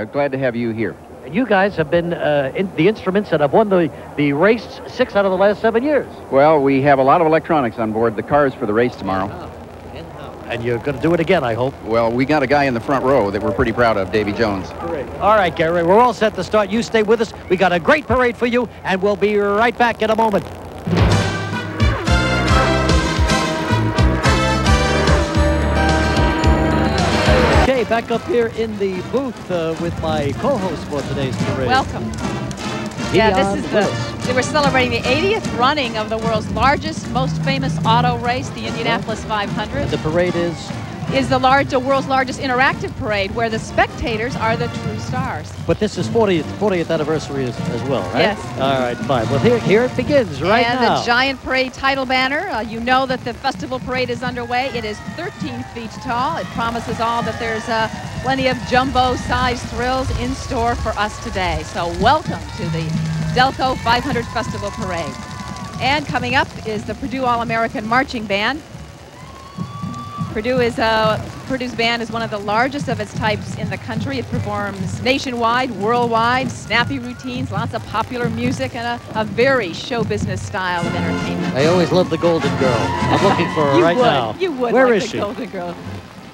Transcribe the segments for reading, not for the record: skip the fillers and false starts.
Glad to have you here. And you guys have been the instruments that have won the race 6 out of the last 7 years. Well, we have a lot of electronics on board the cars for the race tomorrow. And you're going to do it again, I hope. Well, we got a guy in the front row that we're pretty proud of, Davy Jones. Great. All right, Gary, we're all set to start. You stay with us. We got a great parade for you, and we'll be right back in a moment. Okay, back up here in the booth with my co-host for today's parade. Welcome. Yeah, this is we're celebrating the 80th running of the world's largest, most famous auto race, the Indianapolis 500. And the parade is the world's largest interactive parade, where the spectators are the true stars. But this is 40th anniversary as well, right? Yes. All right, fine. Well, here it begins now. And the giant parade title banner. You know that the festival parade is underway. It is 13 feet tall. It promises all that there's plenty of jumbo-sized thrills in store for us today. So welcome to the Delco 500 Festival Parade. And coming up is the Purdue All-American Marching Band. Purdue's band is one of the largest of its types in the country. It performs nationwide, worldwide, snappy routines, lots of popular music, and a very show business style of entertainment. I always loved the Golden Girl. I'm looking for her right now. You would. Where like is the she? Golden Girl.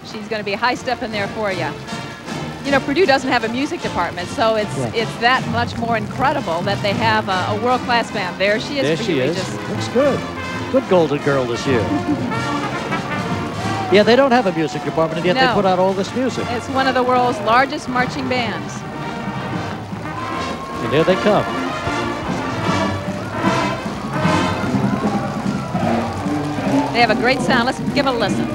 She's going to be high stepping there for you. You know, Purdue doesn't have a music department, so it's that much more incredible that they have a world-class band. There she is. There she is. Looks good. Good Golden Girl this year. Yeah, they don't have a music department, and yet they put out all this music. It's one of the world's largest marching bands. And here they come. They have a great sound. Let's give it a listen.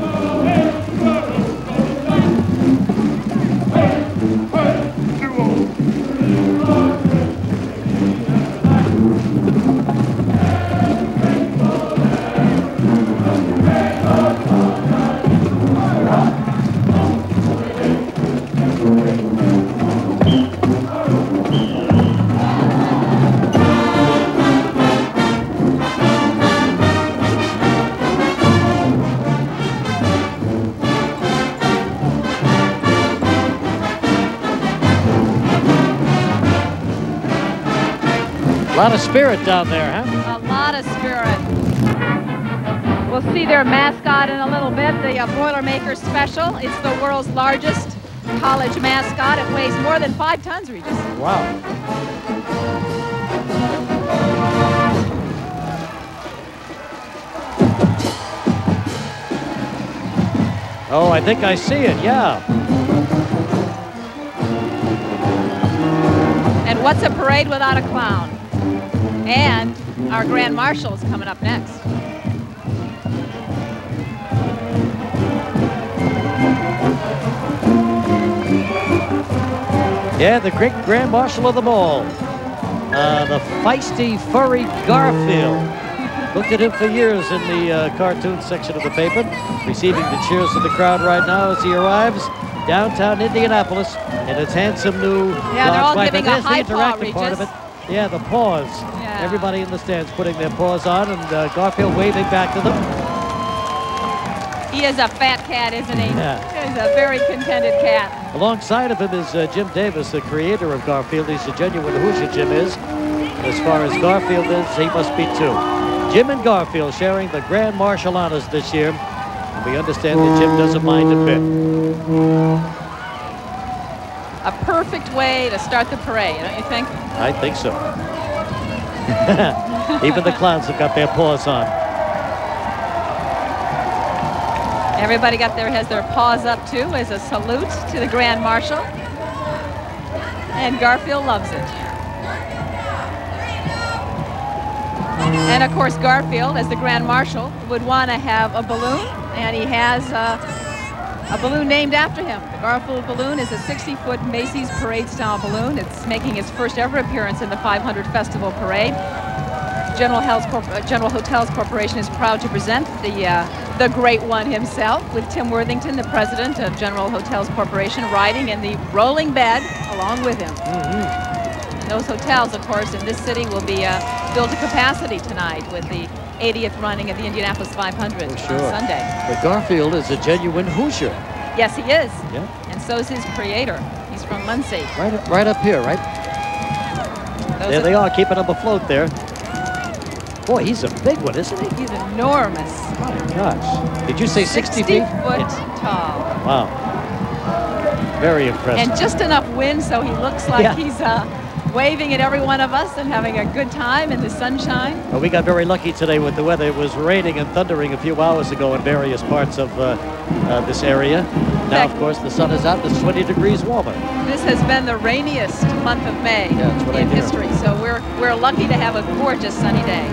A lot of spirit down there, huh? A lot of spirit. We'll see their mascot in a little bit, the Boilermaker Special. It's the world's largest college mascot. It weighs more than 5 tons, Regis. Wow. Oh, I think I see it, yeah. And what's a parade without a clown? And our Grand Marshal is coming up next. Yeah, the great Grand Marshal of them all. The feisty, furry Garfield. Looked at him for years in the cartoon section of the paper, receiving the cheers of the crowd right now as he arrives downtown Indianapolis in its handsome new they're all giving a high paw, interactive part of it. Yeah, the paws. Yeah. Everybody in the stands putting their paws on, and Garfield waving back to them. He is a fat cat, isn't he? Yeah. He's a very contented cat. Alongside of him is Jim Davis, the creator of Garfield. He's a genuine Hoosier, Jim is. As far as Garfield is, he must be too. Jim and Garfield sharing the Grand Marshal honors this year. We understand that Jim doesn't mind a bit. A perfect way to start the parade, don't you think? I think so. Even the clowns have got their paws on. Everybody has their paws up too as a salute to the Grand Marshal. And Garfield loves it. And of course Garfield, as the Grand Marshal, would want to have a balloon, and he has a balloon named after him. The Garfield balloon is a 60-foot Macy's parade-style balloon. It's making its first ever appearance in the 500 Festival Parade. General Hotels Corporation is proud to present the great one himself, with Tim Worthington, the president of General Hotels Corporation, riding in the rolling bed along with him. And those hotels, of course, in this city will be filled to capacity tonight with the 80th running of the Indianapolis 500 on Sunday. But Garfield is a genuine Hoosier. Yes, he is. Yeah. And so is his creator. He's from Muncie. Right up here, right? There they are, keeping him afloat there. Boy, he's a big one, isn't he? He's enormous. My gosh. Did you say 60 feet? 60 foot tall. Wow. Very impressive. And just enough wind so he looks like he's waving at every one of us and having a good time in the sunshine. Well, we got very lucky today with the weather. It was raining and thundering a few hours ago in various parts of this area. Now, of course, the sun is out. It's 20 degrees warmer. This has been the rainiest month of May in history, so we're lucky to have a gorgeous sunny day.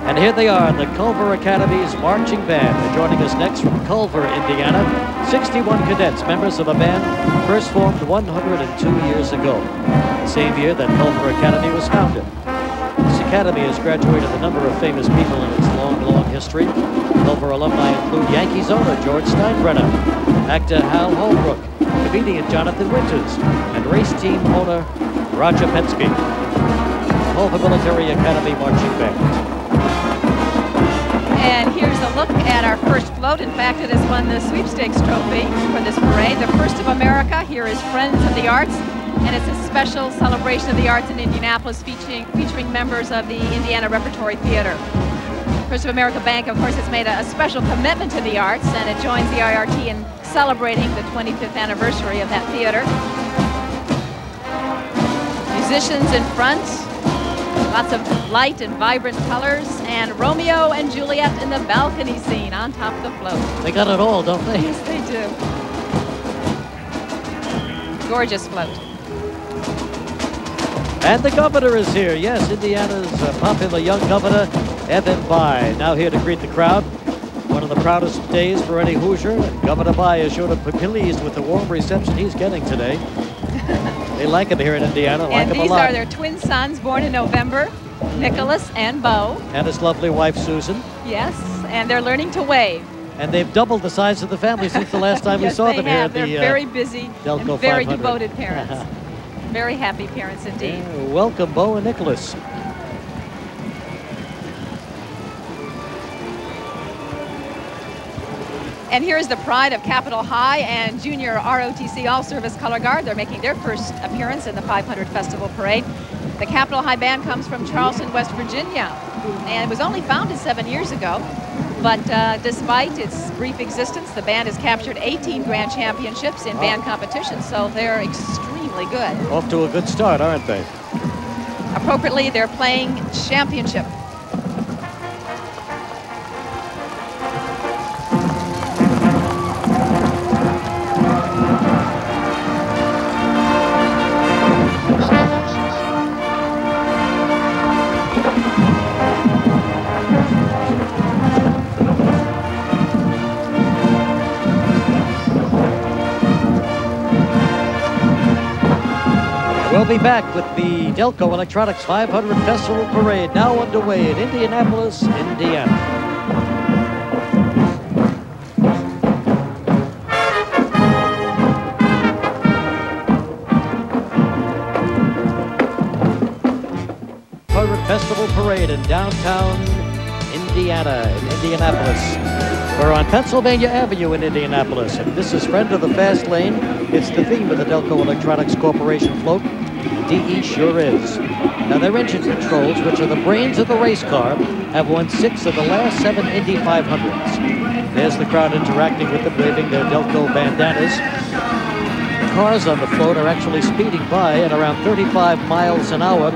And here they are, the Culver Academy's marching band. They're joining us next from Culver, Indiana. 61 cadets, members of a band first formed 102 years ago. The same year that Culver Academy was founded. This academy has graduated a number of famous people in its long, long history. Culver alumni include Yankees owner George Steinbrenner, actor Hal Holbrook, comedian Jonathan Winters, and race team owner Roger Penske. Culver Military Academy Marching Band. And here's a look at our first float. In fact, it has won the sweepstakes trophy for this parade. The first of America. Here is Friends of the Arts. And it's a special celebration of the arts in Indianapolis featuring members of the Indiana Repertory Theater. First of America Bank, of course, has made a special commitment to the arts, and it joins the IRT in celebrating the 25th anniversary of that theater. Musicians in front. Lots of light and vibrant colors, and Romeo and Juliet in the balcony scene on top of the float. They got it all, don't they? Yes, they do. Gorgeous float. And the governor is here. Yes, Indiana's popular young governor, Evan Bayh, now here to greet the crowd. One of the proudest days for any Hoosier. And Governor Bayh is sure to be pleased with the warm reception he's getting today. They like him here in Indiana, like him a lot. And these are their twin sons born in November, Nicholas and Bo. And his lovely wife, Susan. Yes, and they're learning to wave. And they've doubled the size of the family since the last time we saw them here at the They're very busy Delco and very 500. devoted parents. Very happy parents indeed. Welcome, Bo and Nicholas. And here's the pride of Capitol High and Junior ROTC All-Service Color Guard. They're making their first appearance in the 500 Festival Parade. The Capitol High Band comes from Charleston, West Virginia, and it was only founded 7 years ago. But despite its brief existence, the band has captured 18 grand championships in band competitions, so they're extremely good. Off to a good start, aren't they? Appropriately, they're playing championship. We'll be back with the Delco Electronics 500 Festival Parade now underway in Indianapolis, Indiana. Festival Parade in downtown Indiana, in Indianapolis. We're on Pennsylvania Avenue in Indianapolis, and this is Friend of the Fast Lane. It's the theme of the Delco Electronics Corporation float. DE sure is. Now, their engine controls, which are the brains of the race car, have won 6 of the last 7 Indy 500s. There's the crowd interacting with them, waving their Delco bandanas. The cars on the float are actually speeding by at around 35 miles an hour.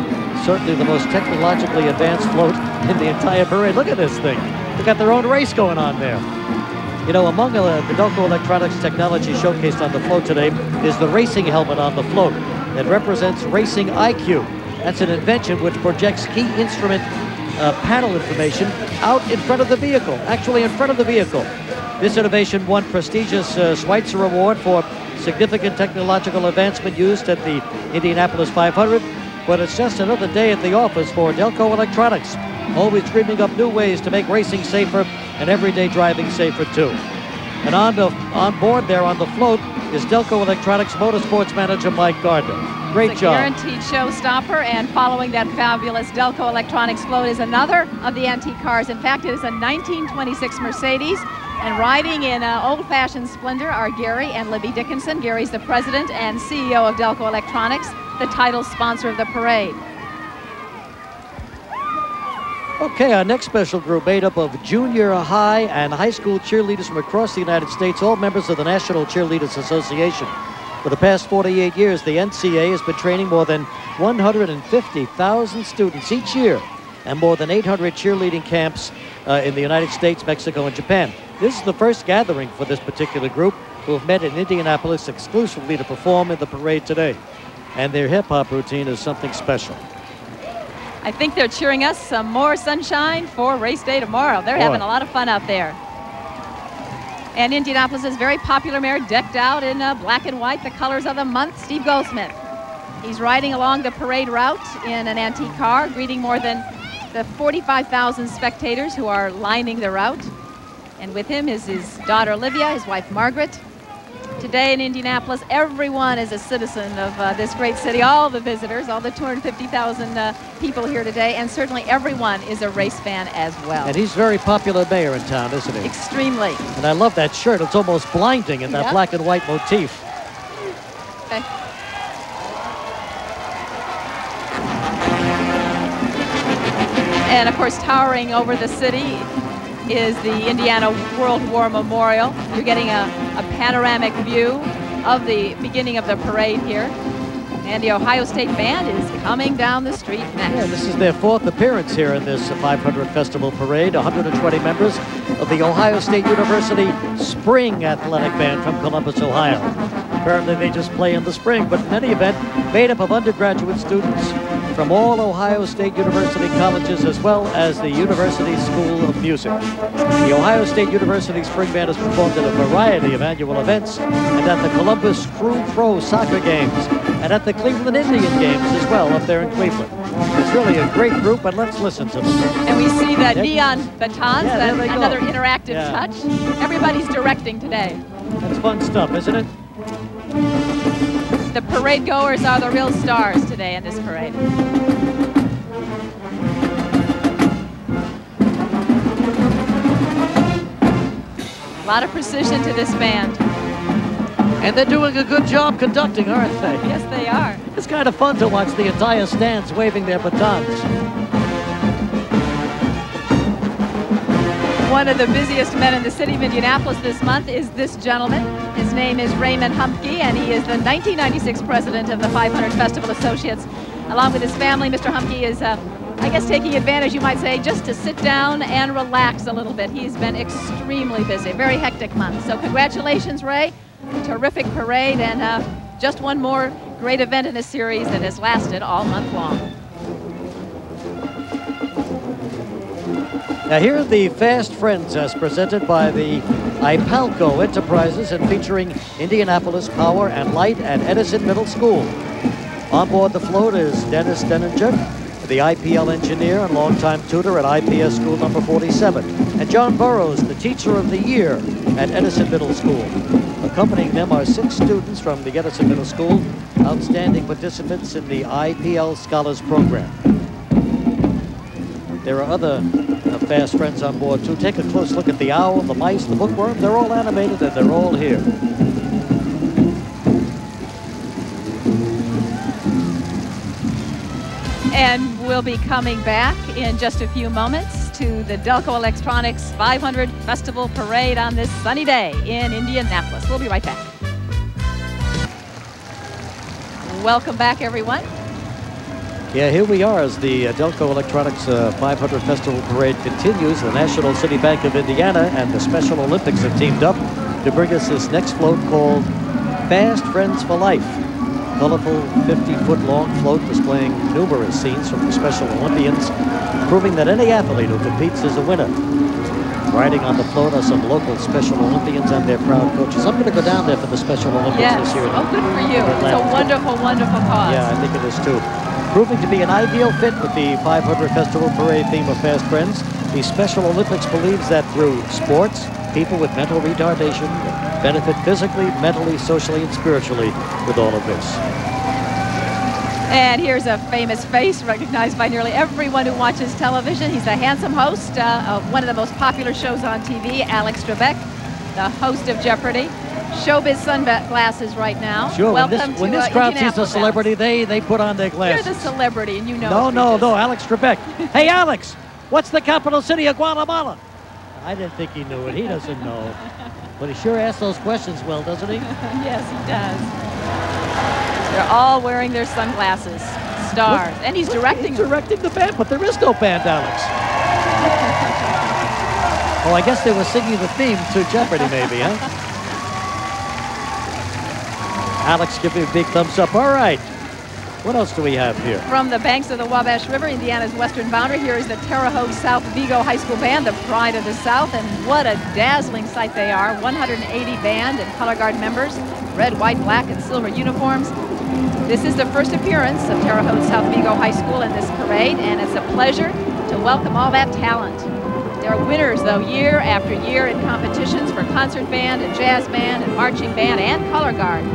Certainly the most technologically advanced float in the entire parade. Look at this thing. They got their own race going on there. You know, among the Delco Electronics technology showcased on the float today is the racing helmet on the float that represents racing IQ. That's an invention which projects key instrument panel information out in front of the vehicle, actually in front of the vehicle. This innovation won prestigious Schweitzer Award for significant technological advancement used at the Indianapolis 500, but it's just another day at the office for Delco Electronics, always dreaming up new ways to make racing safer and everyday driving safer too. And on board there on the float is Delco Electronics Motorsports Manager Mike Gardner. Great job. Guaranteed showstopper, and following that fabulous Delco Electronics float is another of the antique cars. In fact, it is a 1926 Mercedes, and riding in old-fashioned splendor are Gary and Libby Dickinson. Gary's the president and CEO of Delco Electronics, the title sponsor of the parade. Okay, our next special group made up of junior high and high school cheerleaders from across the United States, all members of the National Cheerleaders Association. For the past 48 years, the NCA has been training more than 150,000 students each year and more than 800 cheerleading camps in the United States, Mexico, and Japan. This is the first gathering for this particular group, who have met in Indianapolis exclusively to perform in the parade today. And their hip-hop routine is something special. I think they're cheering us some more sunshine for race day tomorrow. They're having a lot of fun out there. And Indianapolis' very popular mayor, decked out in black and white, the colors of the month, Steve Goldsmith. He's riding along the parade route in an antique car, greeting more than the 45,000 spectators who are lining the route. And with him is his daughter Olivia, his wife Margaret. Today in Indianapolis, everyone is a citizen of this great city, all the visitors, all the 250,000 people here today, and certainly everyone is a race fan as well. And he's a very popular mayor in town, isn't he? Extremely. And I love that shirt. It's almost blinding in that black and white motif. Okay. And of course, towering over the city is the Indiana World War Memorial. You're getting a panoramic view of the beginning of the parade here. And the Ohio State Band is coming down the street next. Yeah, this is their 4th appearance here in this 500 Festival Parade. 120 members of the Ohio State University Spring Athletic Band from Columbus, Ohio. Apparently they just play in the spring, but in any event, made up of undergraduate students from all Ohio State University colleges, as well as the University School of Music. The Ohio State University Spring Band has performed at a variety of annual events, and at the Columbus Crew Pro soccer games, and at the Cleveland Indian games as well, up there in Cleveland. It's really a great group, and let's listen to them. And we see that neon batons, another interactive Yeah. touch. Everybody's directing today. That's fun stuff, isn't it? The parade goers are the real stars today in this parade. A lot of precision to this band. And they're doing a good job conducting, aren't they? Yes, they are. It's kind of fun to watch the entire stands waving their batons. One of the busiest men in the city of Indianapolis this month is this gentleman. His name is Raymond Humke, and he is the 1996 president of the 500 Festival Associates. Along with his family, Mr. Humke is, I guess, taking advantage, you might say, just to sit down and relax a little bit. He's been extremely busy, very hectic month. So congratulations, Ray. Terrific parade, and just one more great event in a series that has lasted all month long. Now here are the Fast Friends as presented by the IPALCO Enterprises and featuring Indianapolis Power and Light and Edison Middle School. On board the float is Dennis Denninger, the IPL engineer and longtime tutor at IPS School number 47, and John Burrows, the teacher of the year at Edison Middle School. Accompanying them are 6 students from the Edison Middle School, outstanding participants in the IPL Scholars Program. There are other Fast Friends on board too. Take a close look at the owl, the mice, the bookworm. They're all animated and they're all here. And we'll be coming back in just a few moments to the Delco Electronics 500 Festival Parade on this sunny day in Indianapolis. We'll be right back. Welcome back, everyone. Yeah, here we are as the Delco Electronics 500 Festival Parade continues. The National City Bank of Indiana and the Special Olympics have teamed up to bring us this next float called Fast Friends for Life. Colorful 50-foot-long float displaying numerous scenes from the Special Olympians, proving that any athlete who competes is a winner. Riding on the float are some local Special Olympians and their proud coaches. I'm going to go down there for the Special Olympics this year. Oh, good for you. It's a wonderful, wonderful cause. Yeah, I think it is too. Proving to be an ideal fit with the 500 Festival Parade theme of Fast Friends, the Special Olympics believes that through sports, people with mental retardation benefit physically, mentally, socially, and spiritually with all of this. And here's a famous face recognized by nearly everyone who watches television. He's the handsome host of one of the most popular shows on TV, Alex Trebek, the host of Jeopardy. Showbiz sunglasses right now. Sure, welcome when this crowd sees a Indianapolis, celebrity, they put on their glasses. You're the celebrity, and you know. No, Alex Trebek. Hey, Alex, what's the capital city of Guatemala? I didn't think he knew it. He doesn't know. But he sure asks those questions well, doesn't he? Yes, he does. They're all wearing their sunglasses. Stars. And he's directing the band, but there is no band, Alex. Oh, I guess they were singing the theme to Jeopardy, maybe, huh? Alex, give me a big thumbs up. All right. What else do we have here? From the banks of the Wabash River, Indiana's western boundary, here is the Terre Haute South Vigo High School Band, the pride of the South, and what a dazzling sight they are. 180 band and color guard members, red, white, black, and silver uniforms. This is the first appearance of Terre Haute South Vigo High School in this parade, and it's a pleasure to welcome all that talent. There are winners, though, year after year in competitions for concert band and jazz band and marching band and color guard.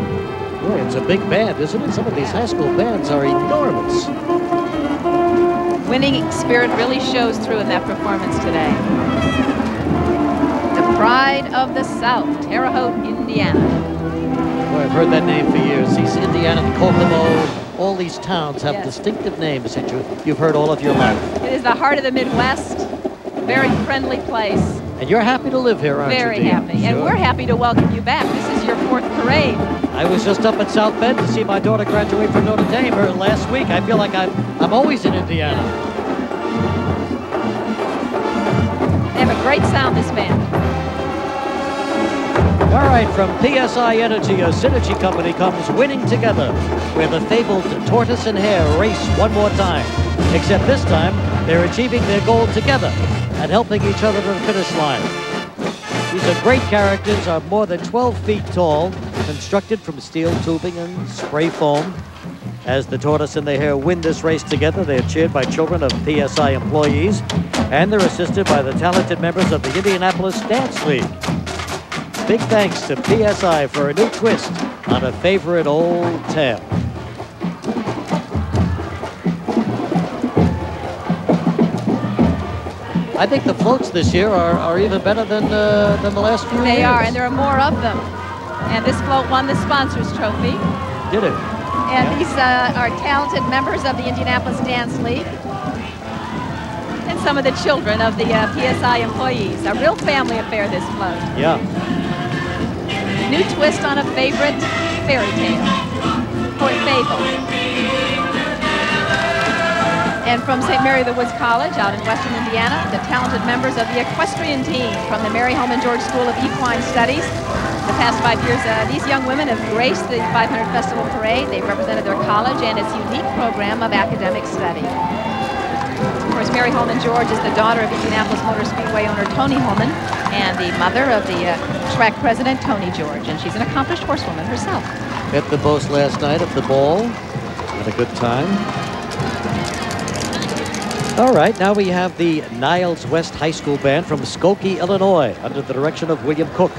Boy, it's a big band, isn't it? Some of these high school bands are enormous. Winning spirit really shows through in that performance today. The pride of the South, Terre Haute, Indiana. Boy, I've heard that name for years. These Indiana, Kokomo, all these towns have distinctive names that you've heard all of your life. It is the heart of the Midwest. Very friendly place. And you're happy to live here, aren't you, Very Diane? happy. Sure. And we're happy to welcome you back. This is your 4th parade. I was just up at South Bend to see my daughter graduate from Notre Dame last week. I feel like I'm always in Indiana. They have a great sound, this band. All right, from PSI Energy, a synergy company, comes Winning Together, where the fabled tortoise and hare race one more time. Except this time, they're achieving their goal together and helping each other to the finish line. These are great characters, are more than 12 feet tall, constructed from steel tubing and spray foam. As the tortoise and the hare win this race together, they are cheered by children of PSI employees, and they're assisted by the talented members of the Indianapolis Dance League. Big thanks to PSI for a new twist on a favorite old tale. I think the floats this year are even better than the last few years. They are, and there are more of them. And this float won the sponsors trophy. Did it? And these are talented members of the Indianapolis Dance League and some of the children of the PSI employees. A real family affair, this float. Yeah. New twist on a favorite fairy tale or fable. And from St. Mary of the Woods College out in western Indiana, the talented members of the equestrian team from the Mary Holman George School of Equine Studies. The past 5 years, these young women have graced the 500 Festival Parade. They've represented their college and its unique program of academic study. Of course, Mary Holman George is the daughter of Indianapolis Motor Speedway owner Tony Holman and the mother of the track president Tony George, and she's an accomplished horsewoman herself. Met the boss last night at the ball. Had a good time. All right, now we have the Niles West High School Band from Skokie, Illinois, under the direction of William Cook.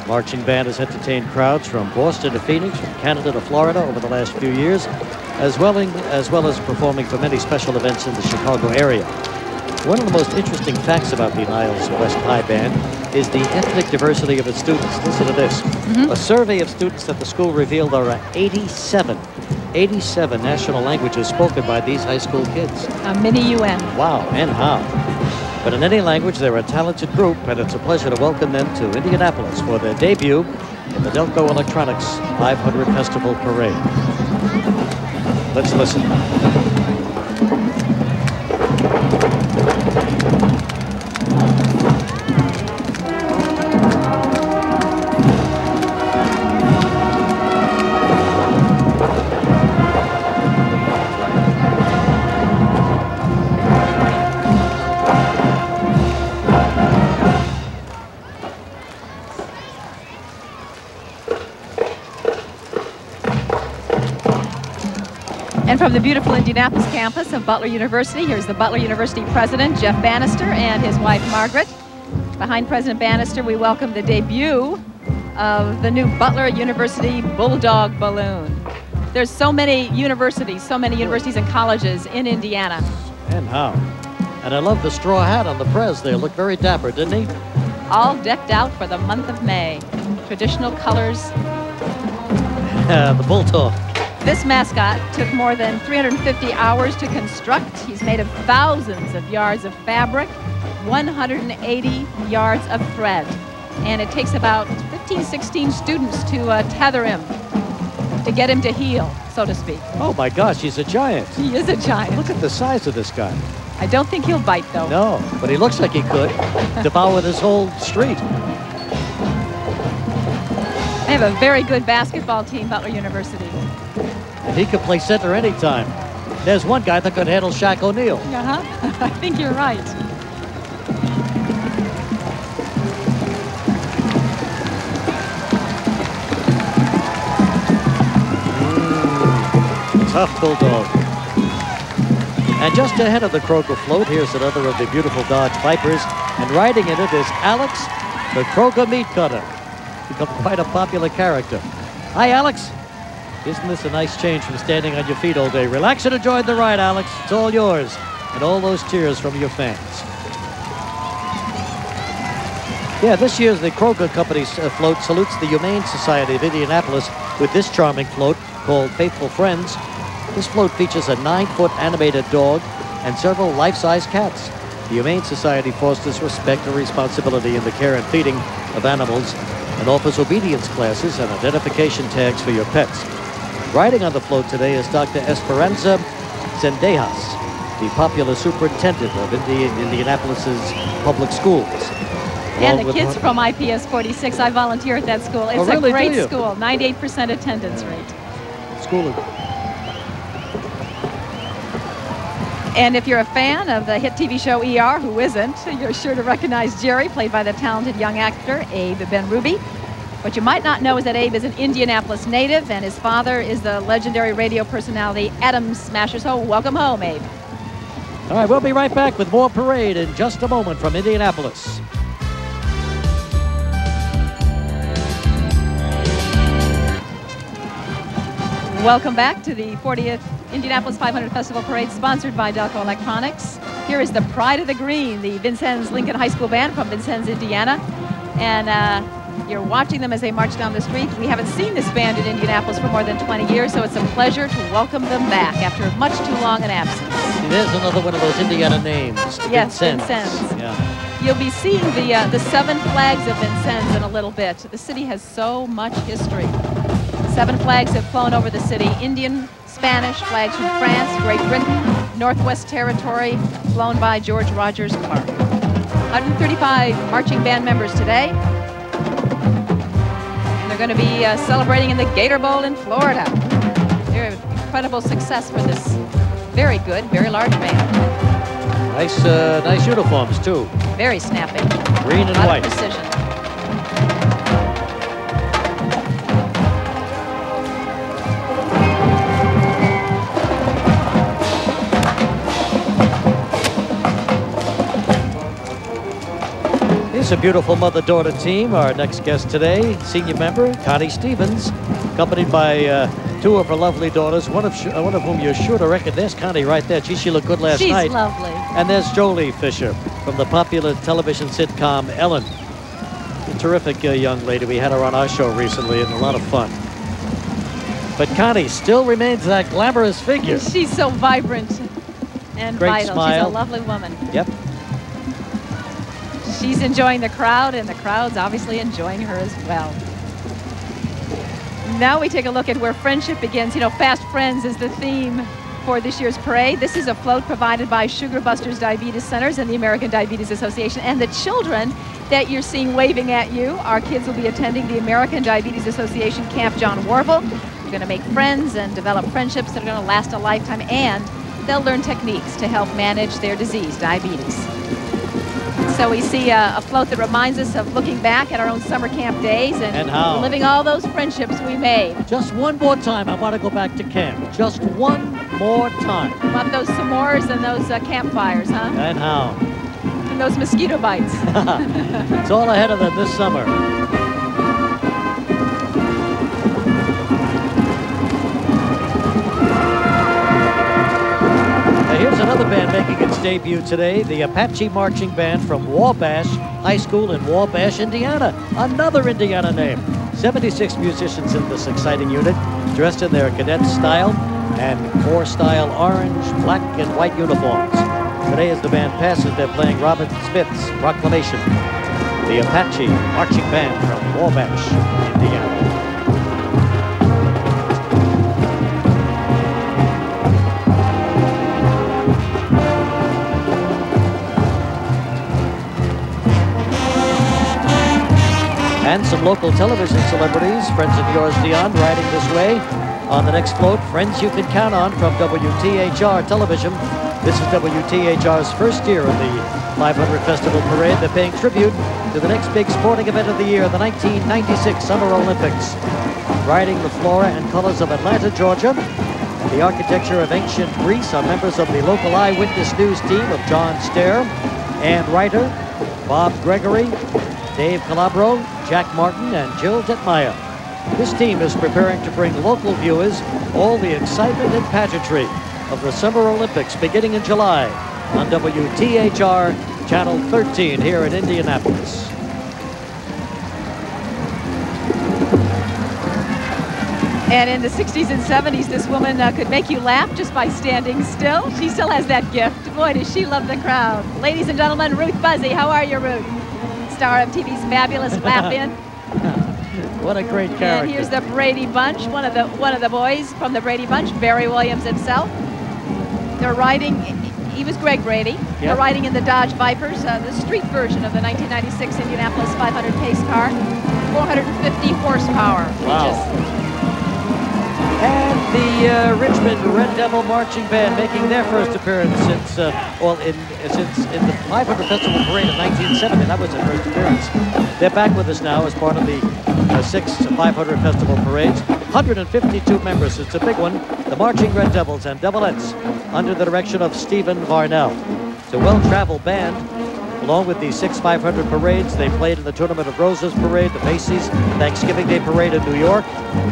Marching band has entertained crowds from Boston to Phoenix, from Canada to Florida over the last few years, as well as performing for many special events in the Chicago area. One of the most interesting facts about the Niles West High Band is the ethnic diversity of its students. Listen to this. A survey of students at the school revealed there are 87 national languages spoken by these high school kids. A mini UN. Wow, and how. But in any language, they're a talented group, and it's a pleasure to welcome them to Indianapolis for their debut in the Delco Electronics 500 Festival Parade. Let's listen. And from the beautiful Indianapolis campus of Butler University, here's the Butler University president, Jeff Bannister, and his wife, Margaret. Behind President Bannister, we welcome the debut of the new Butler University Bulldog balloon. There's so many universities and colleges in Indiana. And how? And I love the straw hat on the Prez there. Looked very dapper, didn't he? All decked out for the month of May. Traditional colors. The Bulldog. This mascot took more than 350 hours to construct. He's made of thousands of yards of fabric, 180 yards of thread. And it takes about 15, 16 students to tether him, to get him to heel, so to speak. Oh my gosh, he's a giant. He is a giant. Look at the size of this guy. I don't think he'll bite, though. No, but he looks like he could devour this whole street. They have a very good basketball team, Butler University. And he could play center anytime. There's one guy that could handle Shaq O'Neal. I think you're right. Tough Bulldog. And just ahead of the Kroger float, here's another of the beautiful Dodge Vipers. And riding in it is Alex, the Kroger meat cutter. Become quite a popular character. Hi, Alex. Isn't this a nice change from standing on your feet all day? Relax and enjoy the ride, Alex. It's all yours. And all those cheers from your fans. Yeah, this year's the Kroger Company's float salutes the Humane Society of Indianapolis with this charming float called Faithful Friends. This float features a 9-foot animated dog and several life-size cats. The Humane Society fosters respect and responsibility in the care and feeding of animals and offers obedience classes and identification tags for your pets. Riding on the float today is Dr. Esperanza Zendejas, the popular superintendent of Indianapolis's public schools. And the kids from IPS 46, I volunteer at that school. It's really, a great school, 98% attendance rate. Schooling. And if you're a fan of the hit TV show ER, who isn't, you're sure to recognize Jerry, played by the talented young actor Abe Ben-Ruby. What you might not know is that Abe is an Indianapolis native, and his father is the legendary radio personality Adam Smasher. So welcome home, Abe. All right, we'll be right back with more Parade in just a moment from Indianapolis. Welcome back to the 40th Indianapolis 500 Festival Parade, sponsored by Delco Electronics. Here is the Pride of the Green, the Vincennes Lincoln High School Band from Vincennes, Indiana. And you're watching them as they march down the street. We haven't seen this band in Indianapolis for more than 20 years, so it's a pleasure to welcome them back after much too long an absence. See, there's another one of those Indiana names. Yes, Vincennes. Yeah. You'll be seeing the 7 flags of Vincennes in a little bit. The city has so much history. 7 flags have flown over the city. Indian, Spanish, flags from France, Great Britain, Northwest Territory, flown by George Rogers Clark. 135 marching band members today. And they're going to be celebrating in the Gator Bowl in Florida. They're incredible success for this very good, very large band. Nice uniforms, too. Very snappy. Green and a lot white. Of precision. It's a beautiful mother-daughter team. Our next guest today, senior member Connie Stevens, accompanied by 2 of her lovely daughters, one of whom you're sure to recognize. There's Connie right there. Gee, she looked good last night. She's lovely. And there's Jolie Fisher from the popular television sitcom Ellen. A terrific young lady. We had her on our show recently, and a lot of fun. But Connie still remains that glamorous figure. She's so vibrant and great vital. Smile. She's a lovely woman. Yep. She's enjoying the crowd, and the crowd's obviously enjoying her as well. Now we take a look at where friendship begins. You know, Fast Friends is the theme for this year's parade. This is a float provided by Sugar Busters Diabetes Centers and the American Diabetes Association. And the children that you're seeing waving at you, our kids will be attending the American Diabetes Association Camp John Warble. They're going to make friends and develop friendships that are going to last a lifetime, and they'll learn techniques to help manage their disease, diabetes. So we see a float that reminds us of looking back at our own summer camp days and how living all those friendships we made. Just one more time, I want to go back to camp. Just one more time. Want those s'mores and those campfires, huh? And how? from those mosquito bites. It's all ahead of them this summer. Here's another band making its debut today, the Apache Marching Band from Wabash High School in Wabash, Indiana. Another Indiana name. 76 musicians in this exciting unit, dressed in their cadet style and Corps style orange, black, and white uniforms. Today, as the band passes, they're playing Robert Smith's Proclamation. The Apache Marching Band from Wabash, Indiana. And some local television celebrities, friends of yours, Diane, riding this way. On the next float, friends you can count on from WTHR Television. This is WTHR's first year of the 500 Festival Parade. They're paying tribute to the next big sporting event of the year, the 1996 Summer Olympics. Riding the flora and colors of Atlanta, Georgia, and the architecture of ancient Greece are members of the local Eyewitness News team of John Stair, Ann Reiter, Bob Gregory, Dave Calabro, Jack Martin, and Jill Detmeyer. This team is preparing to bring local viewers all the excitement and pageantry of the Summer Olympics beginning in July on WTHR Channel 13 here in Indianapolis. And in the 60s and 70s, this woman could make you laugh just by standing still. She still has that gift. Boy, does she love the crowd. Ladies and gentlemen, Ruth Buzzy. How are you, Ruth? Star of TV's fabulous Laugh In. What a great character. And here's the Brady Bunch, one of the boys from the Brady Bunch, Barry Williams himself. They're riding, he was Greg Brady. Yep. They're riding in the Dodge Vipers, the street version of the 1996 Indianapolis 500 pace car, 450 horsepower. Wow. And the Richmond Red Devil Marching Band making their first appearance since in the 500 Festival Parade of 1970. That was their first appearance. They're back with us now as part of the 6 500 Festival Parades. 152 members. It's a big one. The Marching Red Devils and Devilettes under the direction of Stephen Varnell. It's a well-traveled band. Along with the 6 500 parades, they played in the Tournament of Roses Parade, the Macy's Thanksgiving Day Parade in New York.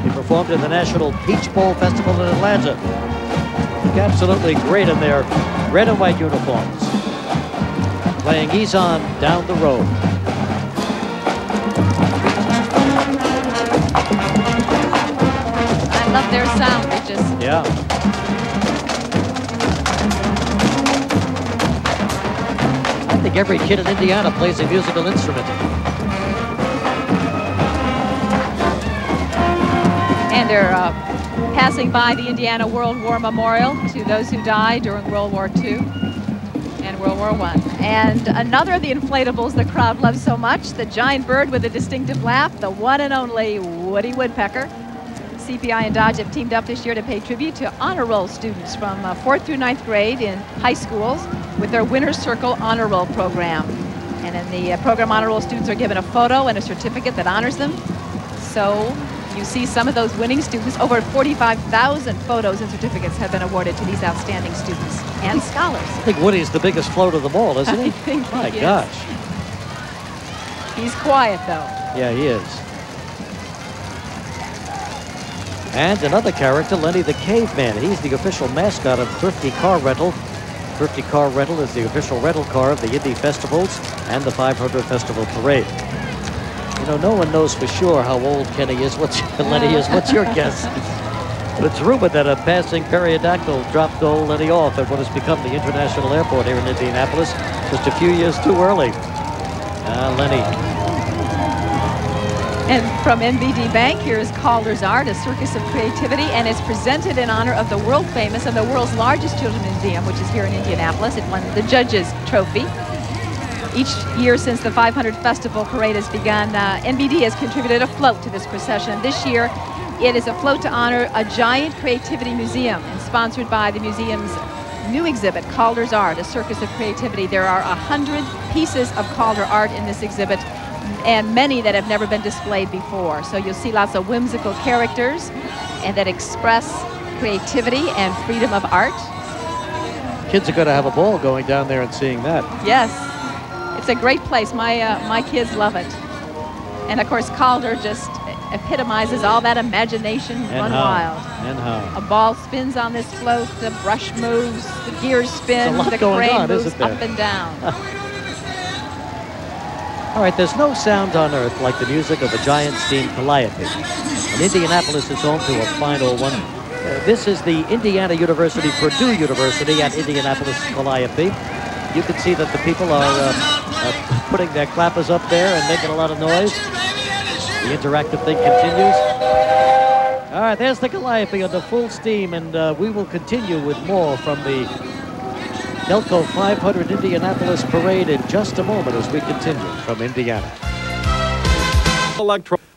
They performed in the National Peach Bowl Festival in Atlanta. Look absolutely great in their red and white uniforms. Playing Ease On Down the Road. I love their sound, Regis. Yeah. I think every kid in Indiana plays a musical instrument. And they're passing by the Indiana World War Memorial to those who died during World War II and World War I. And another of the inflatables the crowd loves so much, the giant bird with a distinctive laugh, the one and only Woody Woodpecker. CPI and Dodge have teamed up this year to pay tribute to honor roll students from 4th through 9th grade in high schools with their Winner's Circle Honor Roll program. And in the program, honor roll students are given a photo and a certificate that honors them. So you see some of those winning students. Over 45,000 photos and certificates have been awarded to these outstanding students and scholars. I think Woody's the biggest float of them all, isn't he? I think My he gosh. is. He's quiet, though. Yeah, he is. And another character, Lenny the Caveman. He's the official mascot of Thrifty Car Rental. Thrifty Car Rental is the official rental car of the Indy Festivals and the 500 Festival Parade. You know, no one knows for sure how old Kenny is. Lenny is. What's your guess? But it's rumored that a passing pterodactyl dropped old Lenny off at what has become the international airport here in Indianapolis just a few years too early. Lenny. And from NBD Bank, here's Calder's Art, a circus of creativity, and it's presented in honor of the world famous and the world's largest children's museum, which is here in Indianapolis. It won the Judges Trophy. Each year since the 500 Festival Parade has begun, NBD has contributed a float to this procession. This year, it is a float to honor a giant creativity museum and sponsored by the museum's new exhibit, Calder's Art, a circus of creativity. There are 100 pieces of Calder art in this exhibit, and many that have never been displayed before. So you'll see lots of whimsical characters and that express creativity and freedom of art. Kids are going to have a ball going down there and seeing that. Yes. It's a great place. My kids love it. And of course, Calder just epitomizes all that imagination run wild. And how. A ball spins on this float, the brush moves, the gears spin, the crane moves up and down. All right, there's no sound on earth like the music of a giant steam calliope. And Indianapolis is home to a fine old one. This is the Indiana University, Purdue University at Indianapolis Calliope. You can see that the people are putting their clappers up there and making a lot of noise. The interactive thing continues. All right, there's the Calliope under full steam, and we will continue with more from the Delco 500 Indianapolis Parade in just a moment as we continue from Indiana.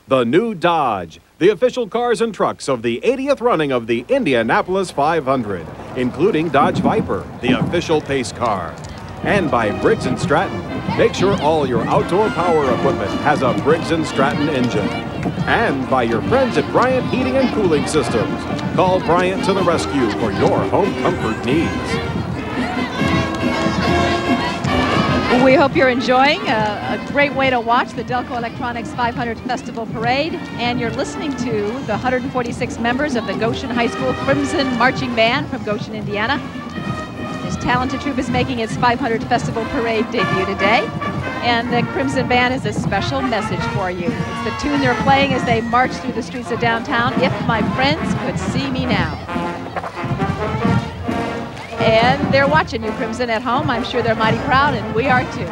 The new Dodge, the official cars and trucks of the 80th running of the Indianapolis 500, including Dodge Viper, the official pace car. And by Briggs & Stratton. Make sure all your outdoor power equipment has a Briggs & Stratton engine. And by your friends at Bryant Heating and Cooling Systems. Call Bryant to the rescue for your home comfort needs. We hope you're enjoying a great way to watch the Delco Electronics 500 Festival Parade. And you're listening to the 146 members of the Goshen High School Crimson Marching Band from Goshen, Indiana. This talented troupe is making its 500 Festival Parade debut today. And the Crimson Band has a special message for you. It's the tune they're playing as they march through the streets of downtown, If My Friends Could See Me Now. And they're watching you, Crimson, at home. I'm sure they're mighty proud, and we are too.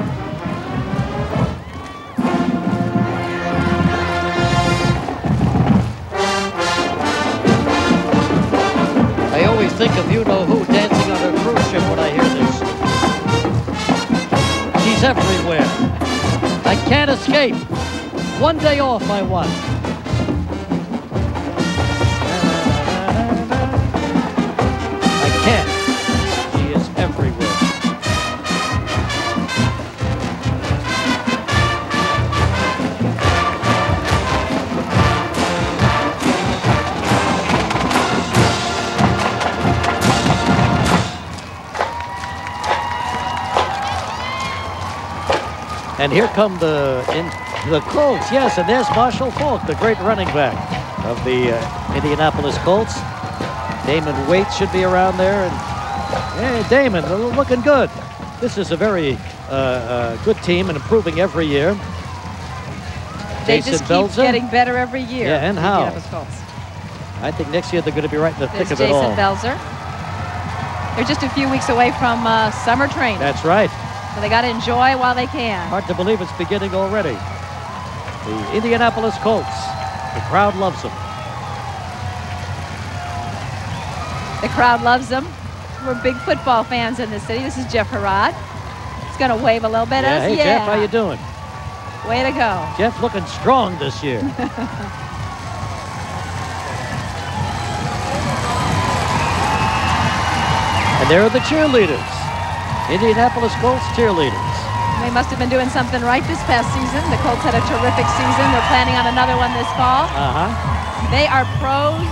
I always think of you-know-who dancing on a cruise ship when I hear this. She's everywhere. I can't escape. One day off I want. I can't. She is everywhere. And here come the Colts, yes, and there's Marshall Falk, the great running back of the Indianapolis Colts. Damon Waite should be around there, and hey, Damon, looking good. This is a very good team and improving every year. They just keep getting better every year. Yeah, and how? Colts. I think next year they're going to be right in the thick of it all. Jason Belzer. They're just a few weeks away from summer training. That's right. So they got to enjoy while they can. Hard to believe it's beginning already. The Indianapolis Colts. The crowd loves them. The crowd loves them. We're big football fans in the city. This is Jeff Harrod. He's going to wave a little bit. Yeah, hey, Jeff, how you doing? Way to go. Jeff looking strong this year. And there are the cheerleaders. Indianapolis Colts cheerleaders. They must have been doing something right this past season. The Colts had a terrific season. They're planning on another one this fall. They are pros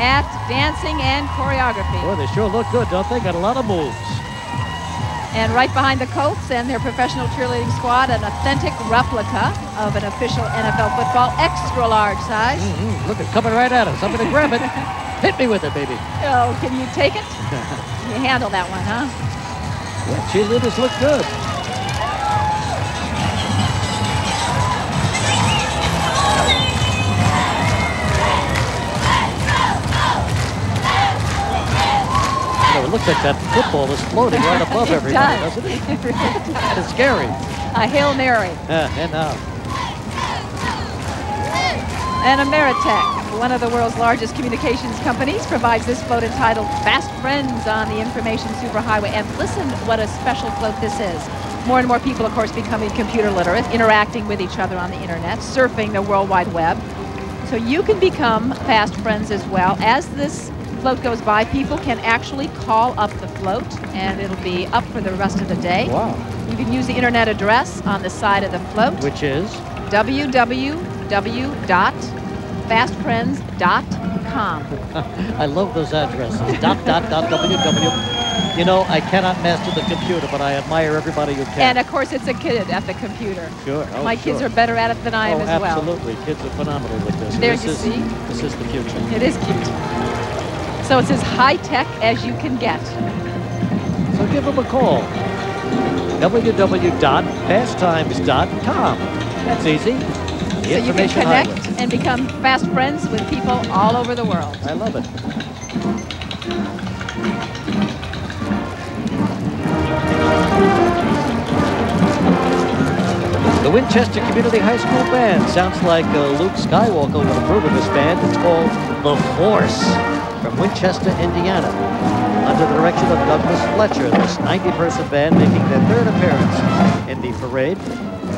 at dancing and choreography. Boy, they sure look good, don't they? Got a lot of moves. And right behind the Colts and their professional cheerleading squad, an authentic replica of an official NFL football, extra large size. Look, it's coming right at us. I'm going to grab it. Hit me with it, baby. Oh, can you take it? You handle that one, huh? Yeah, cheerleaders look good. It looks like that football is floating right above everybody, doesn't it? It really does. It's scary. A Hail Mary. And now. And Ameritech, one of the world's largest communications companies, provides this float entitled Fast Friends on the Information Superhighway. And listen what a special float this is. More and more people, of course, becoming computer literate, interacting with each other on the internet, surfing the World Wide Web. So you can become fast friends as well. As this float goes by, people can actually call up the float, and it'll be up for the rest of the day. Wow. You can use the internet address on the side of the float. Which is? www.fastfriends.com. I love those addresses. www. You know, I cannot master the computer, but I admire everybody who can. And of course, it's a kid at the computer. Sure. Oh, My kids are better at it than I am as well. Absolutely. Kids are phenomenal with this. There you see. This is the future. It is cute. So it's as high-tech as you can get. So give them a call. www.fasttimes.com. That's easy. So you can connect and become fast friends with people all over the world. I love it. The Winchester Community High School Band. Sounds like Luke Skywalker would approve of this band. It's called The Force from Winchester, Indiana. Under the direction of Douglas Fletcher, this 90-person band making their third appearance in the parade.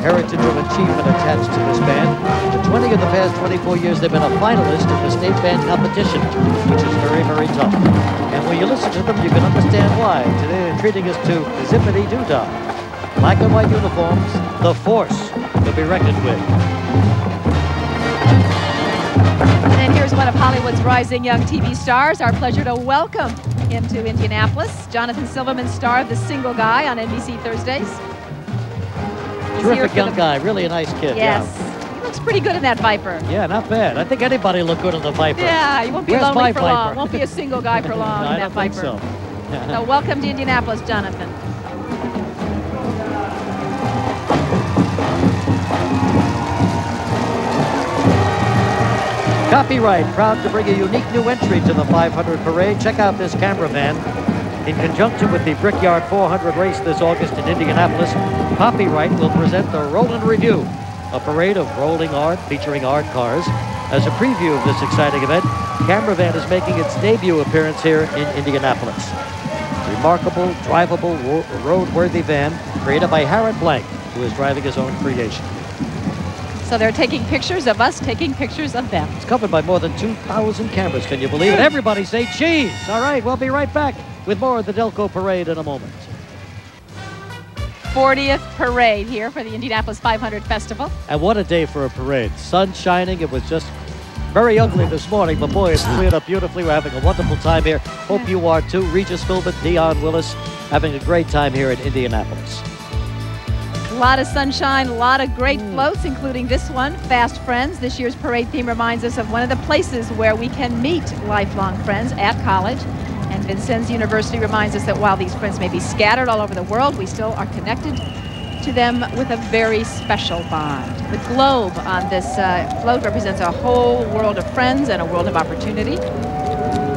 Heritage of achievement attached to this band. For 20 of the past 24 years, they've been a finalist in the state band competition, which is very, very tough. And when you listen to them, you can understand why. Today, they're treating us to Zippity-Doo-Dah. Black and white uniforms, The Force to be reckoned with. And here's one of Hollywood's rising young TV stars. Our pleasure to welcome him to Indianapolis. Jonathan Silverman, star of The Single Guy on NBC Thursdays. Terrific young guy, really a nice kid. Yes. Yeah. He looks pretty good in that Viper. Yeah, not bad. I think anybody look good in the Viper. Yeah, you won't be Where's lonely my for Viper? long. Won't be a single guy for long No, in I that don't Viper. think so. So welcome to Indianapolis, Jonathan. Copyright, proud to bring a unique new entry to the 500 parade. Check out this camera van. In conjunction with the Brickyard 400 race this August in Indianapolis, Copyright will present the Rollin' Review, a parade of rolling art featuring art cars. As a preview of this exciting event, Camera Van is making its debut appearance here in Indianapolis. Remarkable, drivable, roadworthy van created by Harrod Blank, who is driving his own creation. So they're taking pictures of us, taking pictures of them. It's covered by more than 2,000 cameras. Can you believe it? Everybody say cheese. All right, we'll be right back with more of the Delco Parade in a moment. 40th parade here for the Indianapolis 500 Festival. And what a day for a parade. Sun shining. It was just very ugly this morning, but boy, it's cleared up beautifully. We're having a wonderful time here. Hope you are too. Regis, Philbin, Diane, Willis, having a great time here in Indianapolis. A lot of sunshine, a lot of great floats, including this one, Fast Friends. This year's parade theme reminds us of one of the places where we can meet lifelong friends at college. And Vincennes University reminds us that while these friends may be scattered all over the world, we still are connected to them with a very special bond. The globe on this float represents a whole world of friends and a world of opportunity.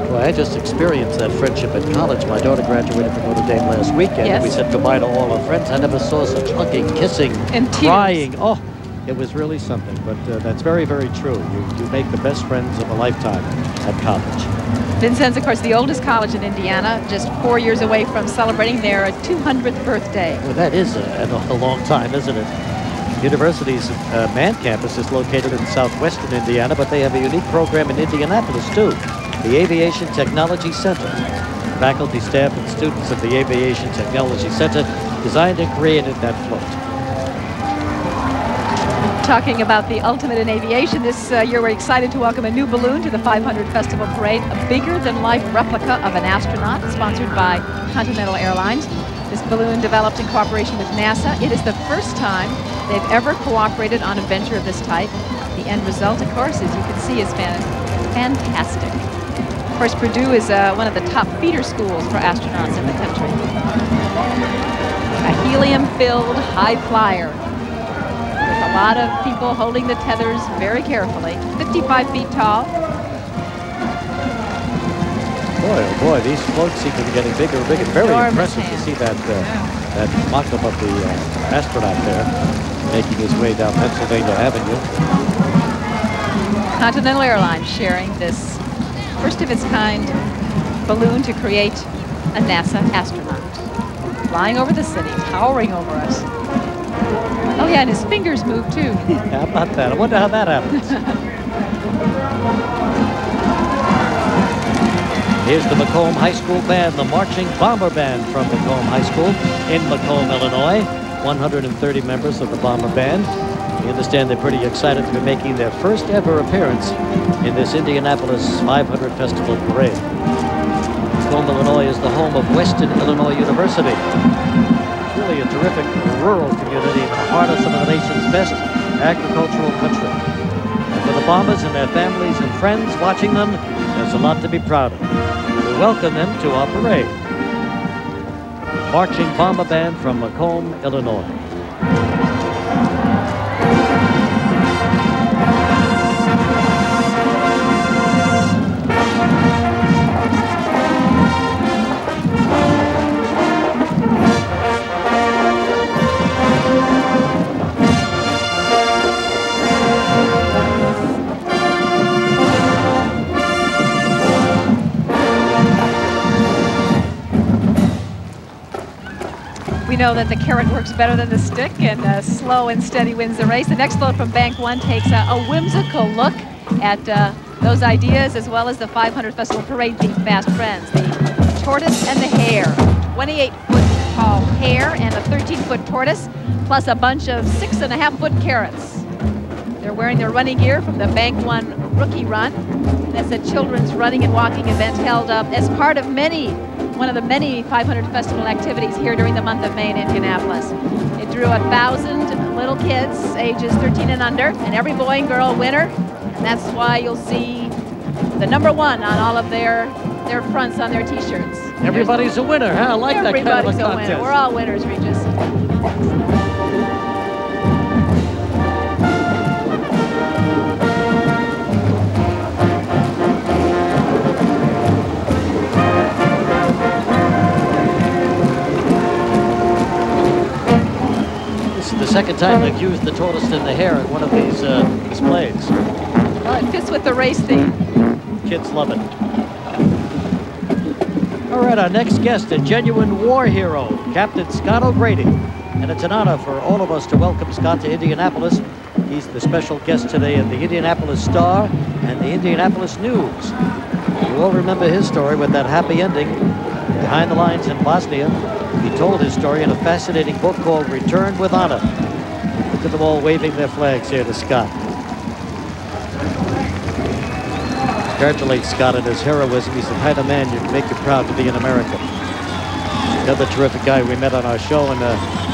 Well, I just experienced that friendship at college. My daughter graduated from Notre Dame last weekend. Yes. And we said goodbye to all our friends. I never saw such hugging, kissing, and crying. Oh, it was really something. But that's very, very true. You make the best friends of a lifetime at college. Vincennes, of course, the oldest college in Indiana, just 4 years away from celebrating their 200th birthday. Well, that is a long time, isn't it? University's Mann campus is located in southwestern Indiana, but they have a unique program in Indianapolis, too. The Aviation Technology Center. Faculty, staff, and students of the Aviation Technology Center designed and created that float. Talking about the ultimate in aviation, this year we're excited to welcome a new balloon to the 500 Festival Parade, a bigger-than-life replica of an astronaut, sponsored by Continental Airlines. This balloon developed in cooperation with NASA. It is the first time they've ever cooperated on a venture of this type. The end result, of course, as you can see, is fantastic. Of course, Purdue is one of the top feeder schools for astronauts in the country. A helium-filled high flyer with a lot of people holding the tethers very carefully. 55 feet tall. Boy, oh boy, these floats seem to be getting bigger and bigger. Very impressive to see that that mock-up of the astronaut there making his way down Pennsylvania Avenue. Continental Airlines sharing this first-of-its-kind balloon to create a NASA astronaut. Flying over the city, towering over us. Oh yeah, and his fingers move too. How about that? I wonder how that happens. Here's the Macomb High School Band, the Marching Bomber Band from Macomb High School in Macomb, Illinois. 130 members of the Bomber Band. We understand they're pretty excited to be making their first ever appearance in this Indianapolis 500 Festival Parade. Macomb, Illinois is the home of Western Illinois University. It's really a terrific rural community in the heart of some of the nation's best agricultural country. And for the Bombers and their families and friends watching them, there's a lot to be proud of. We welcome them to our parade. Marching Bomber Band from Macomb, Illinois. We know that the carrot works better than the stick, and slow and steady wins the race. The next load from Bank One takes a whimsical look at those ideas, as well as the 500 Festival Parade theme, Fast Friends. The tortoise and the hare, 28-foot tall hare and a 13-foot tortoise, plus a bunch of 6.5-foot carrots. They're wearing their running gear from the Bank One Rookie Run. That's a children's running and walking event held up as part of one of the many 500 Festival activities here during the month of May in Indianapolis. It drew 1,000 little kids, ages 13 and under, and every boy and girl winner. And that's why you'll see the number 1 on all of their fronts on their T-shirts. Everybody's a winner, huh? I like that kind of a contest. Everybody's a winner. We're all winners, Regis. The second time they've used the tortoise and the hare at one of these displays. Well, it fits with the race theme. Kids love it. All right, our next guest, a genuine war hero, Captain Scott O'Grady. And it's an honor for all of us to welcome Scott to Indianapolis. He's the special guest today at the Indianapolis Star and the Indianapolis News. You all remember his story with that happy ending behind the lines in Bosnia. He told his story in a fascinating book called Return with Honor. Look at them all waving their flags here to Scott. Congratulate Scott on his heroism. He's the kind of man you'd make you proud to be an American. Another terrific guy we met on our show, and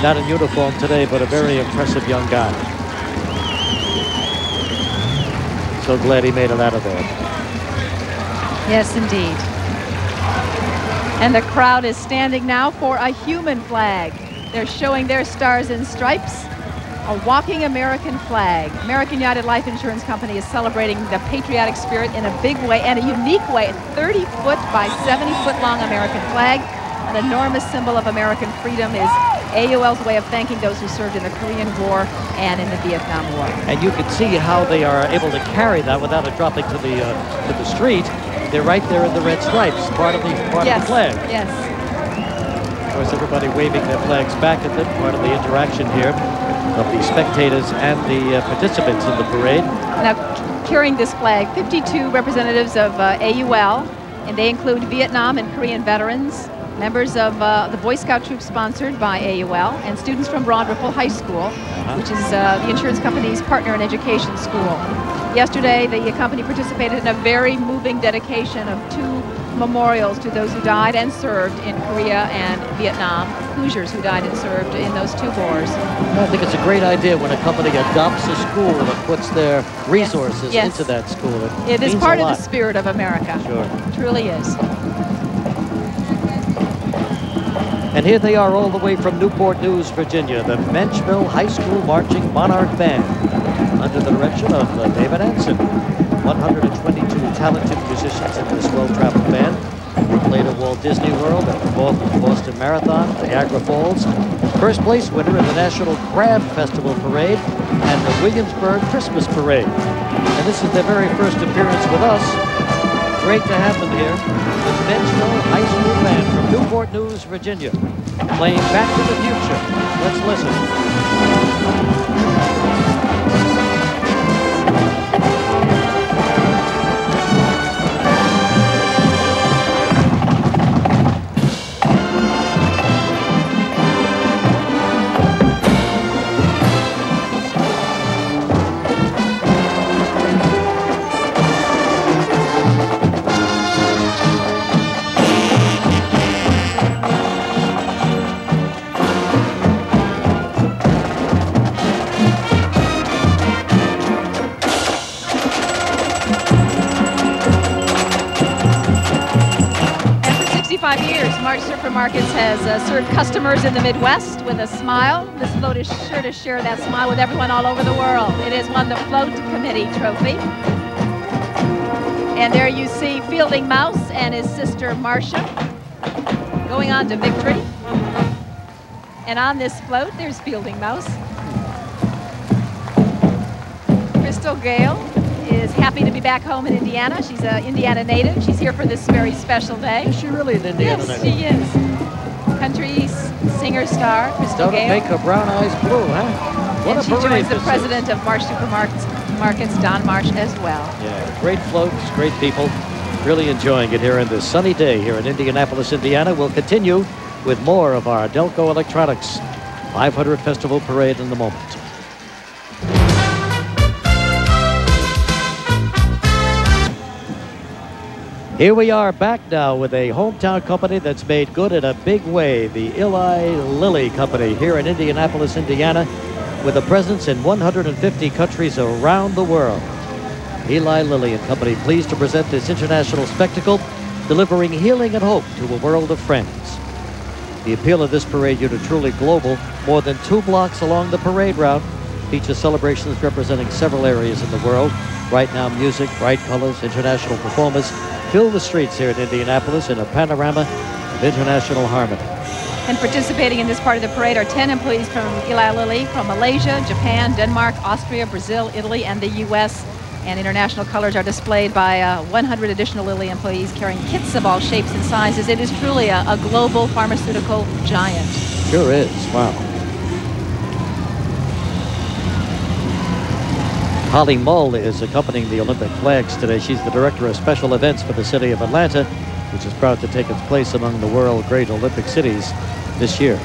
not in uniform today, but a very impressive young guy. So glad he made it out of there. Yes, indeed. And the crowd is standing now for a human flag. They're showing their stars and stripes, a walking American flag. American United Life Insurance Company is celebrating the patriotic spirit in a big way and a unique way. A 30-foot by 70-foot long American flag, an enormous symbol of American freedom, is AUL's way of thanking those who served in the Korean War and in the Vietnam War. And you can see how they are able to carry that without it dropping to the street. They're right there in the red stripes, part of the flag. Yes. Of course, everybody waving their flags back at them, part of the interaction here of the spectators and the participants in the parade. Now, carrying this flag, 52 representatives of AUL, and they include Vietnam and Korean veterans, members of the Boy Scout troop sponsored by AUL, and students from Broad Ripple High School, which is the insurance company's partner in education school. Yesterday, the company participated in a very moving dedication of 2 memorials to those who died and served in Korea and Vietnam, Hoosiers who died and served in those 2 wars. I think it's a great idea when a company adopts a school and puts their resources Yes. into that school. It is part of the spirit of America. Sure. It truly is. And here they are all the way from Newport News, Virginia, the Menchville High School Marching Monarch Band, under the direction of David Anson. 122 talented musicians in this well-traveled band. We played at Walt Disney World, at the Boston Marathon, Niagara Falls. First place winner in the National Crab Festival Parade and the Williamsburg Christmas Parade. And this is their very first appearance with us. Great to have them here. The Menchville High School Band from Newport News, Virginia, playing Back to the Future. Let's listen. 25 years, March Supermarkets has served customers in the Midwest with a smile. This float is sure to share that smile with everyone all over the world. It has won the Float Committee Trophy. And there you see Fielding Mouse and his sister Marcia going on to victory. And on this float, there's Fielding Mouse. Crystal Gale is happy to be back home in Indiana. She's an Indiana native. She's here for this very special day. Is she really an Indiana native? Yes, she is. Country singer-star, Crystal Gale. Don't make her brown eyes blue, huh? What and a she parade joins the this president is. of Marsh Supermarkets, Don Marsh, as well. Yeah, great floats, great people. Really enjoying it here on this sunny day here in Indianapolis, Indiana. We'll continue with more of our Delco Electronics 500 Festival Parade in the moment. Here we are back now with a hometown company that's made good in a big way, the Eli Lilly Company here in Indianapolis, Indiana, with a presence in 150 countries around the world. Eli Lilly and Company pleased to present this international spectacle, delivering healing and hope to a world of friends. The appeal of this parade unit, truly global, more than 2 blocks along the parade route, features celebrations representing several areas in the world. Right now, music, bright colors, international performers fill the streets here in Indianapolis in a panorama of international harmony. And participating in this part of the parade are 10 employees from Eli Lilly from Malaysia, Japan, Denmark, Austria, Brazil, Italy, and the U.S. And international colors are displayed by 100 additional Lilly employees carrying kits of all shapes and sizes. It is truly a global pharmaceutical giant. Sure is. Wow. Holly Mull is accompanying the Olympic flags today. She's the director of special events for the city of Atlanta, which is proud to take its place among the world great Olympic cities this year.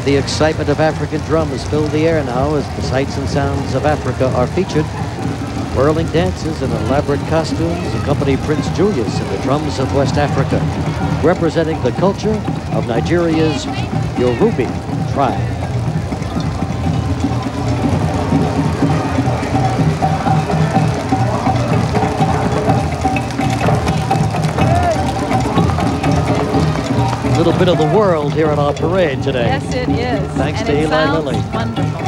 The excitement of African drums fill the air now as the sights and sounds of Africa are featured. Whirling dances and elaborate costumes accompany Prince Julius and the drums of West Africa, representing the culture of Nigeria's Yoruba tribe. A little bit of the world here at our parade today. Yes, it is. Thanks and to it Eli sounds Lilly. Wonderful.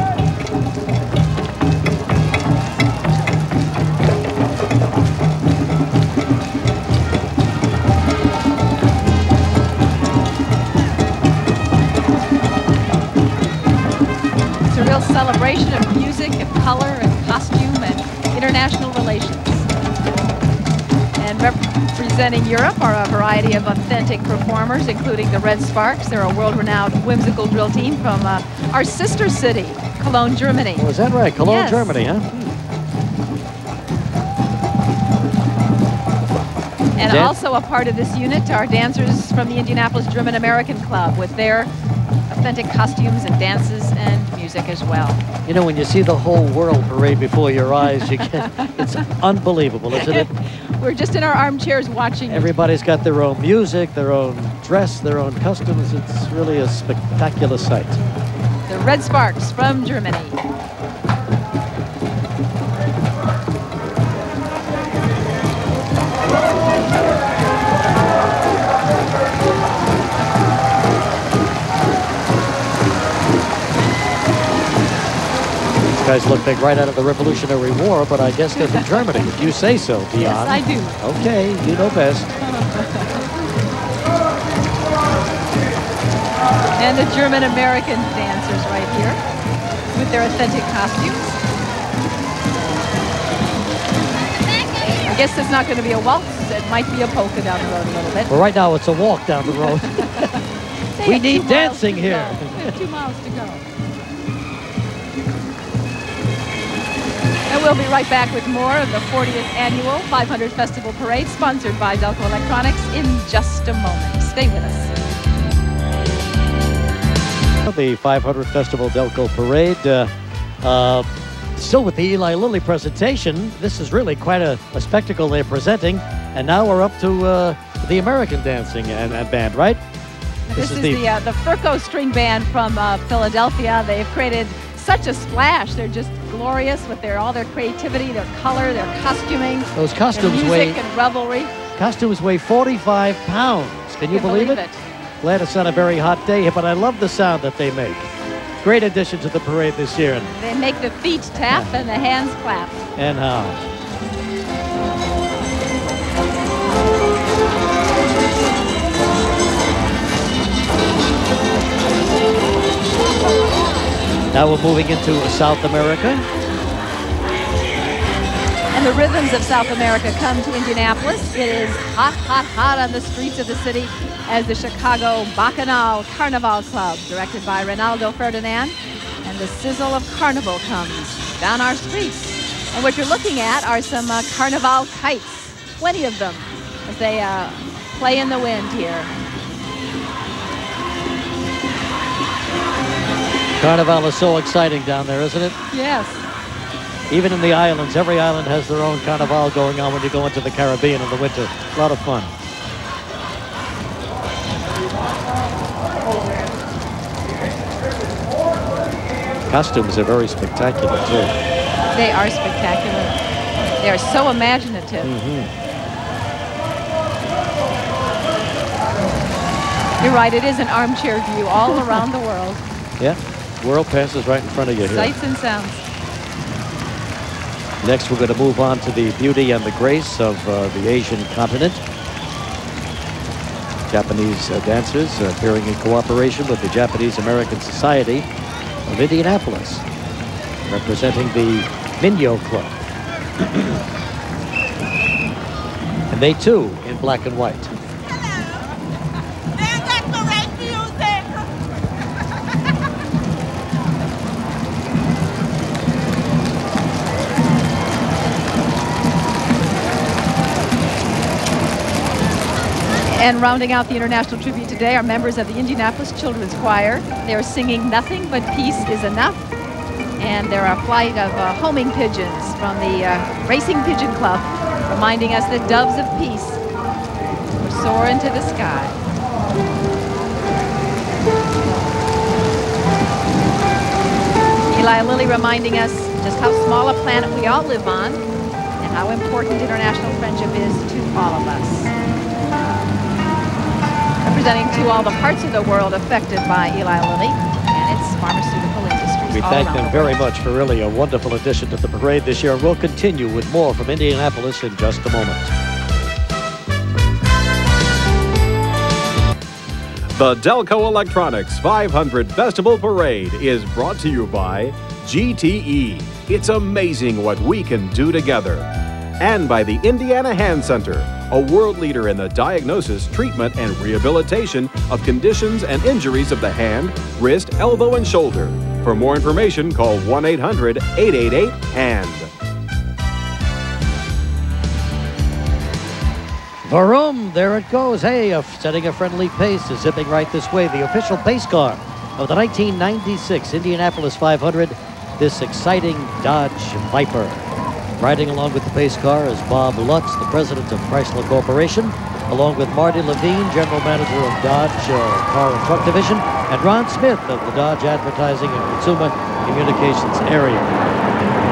It's a real celebration of music and color and costume and international relations. And representing Europe are a variety of authentic performers, including the Red Sparks. They're a world-renowned whimsical drill team from our sister city, Cologne, Germany. Oh, is that right? Cologne, yes. Germany, huh? And also a part of this unit are dancers from the Indianapolis German American Club with their authentic costumes and dances and music as well. You know, when you see the whole world parade before your eyes, it's unbelievable, isn't it? We're just in our armchairs watching. Everybody's got their own music, their own dress, their own customs. It's really a spectacular sight. The Red Sparks from Germany. Guys look like right out of the Revolutionary War, but I guess they're from Germany, if you say so, Diane. Yes, I do. Okay, you know best. And the German-American dancers right here with their authentic costumes. I guess it's not going to be a waltz. It might be a polka down the road a little bit. Well, right now it's a walk down the road. We need dancing here. We have 2 miles to go. And we'll be right back with more of the 40th Annual 500 Festival Parade, sponsored by Delco Electronics, in just a moment. Stay with us. The 500 Festival Delco Parade, still with the Eli Lilly presentation. This is really quite a spectacle they're presenting. And now we're up to the American dancing and band, right? This is the Furco String Band from Philadelphia. They've created such a splash. They're just glorious with all their creativity, their color, their costuming. Those costumes their music and revelry. Costumes weigh 45 pounds. Can you believe it? Glad it's not a very hot day here, but I love the sound that they make. Great addition to the parade this year. They make the feet tap and the hands clap. And how? Now we're moving into South America. And the rhythms of South America come to Indianapolis. It is hot, hot, hot on the streets of the city as the Chicago Bacchanal Carnival Club, directed by Ronaldo Ferdinand, and the sizzle of carnival comes down our streets. And what you're looking at are some carnival kites, plenty of them, as they play in the wind here. Carnival is so exciting down there, isn't it? Yes. Even in the islands, every island has their own carnival going on when you go into the Caribbean in the winter. A lot of fun. Costumes are very spectacular, too. They are spectacular. They are so imaginative. You're right, it is an armchair view all around the world. Yeah, world passes right in front of you here. Sights and sounds. Next, we're going to move on to the beauty and the grace of the Asian continent. Japanese dancers appearing in cooperation with the Japanese American Society of Indianapolis, representing the Minyo Club. And they, too, in black and white. And rounding out the international tribute today are members of the Indianapolis Children's Choir. They are singing "Nothing But Peace Is Enough." And there are a flight of homing pigeons from the Racing Pigeon Club, reminding us that doves of peace will soar into the sky. Eli Lilly reminding us just how small a planet we all live on and how important international friendship is to all of us. Representing to all the parts of the world affected by Eli Lilly and its pharmaceutical industries. We thank them very much for really a wonderful addition to the parade this year. And we'll continue with more from Indianapolis in just a moment. The Delco Electronics 500 Festival Parade is brought to you by GTE. It's amazing what we can do together. And by the Indiana Hand Center, a world leader in the diagnosis, treatment, and rehabilitation of conditions and injuries of the hand, wrist, elbow, and shoulder. For more information, call 1-800-888-HAND. Vroom, there it goes. Hey, setting a friendly pace, zipping right this way. The official pace car of the 1996 Indianapolis 500, this exciting Dodge Viper. Riding along with the pace car is Bob Lutz, the president of Chrysler Corporation, along with Marty Levine, general manager of Dodge Car and Truck Division, and Ron Smith of the Dodge Advertising and Consumer Communications area.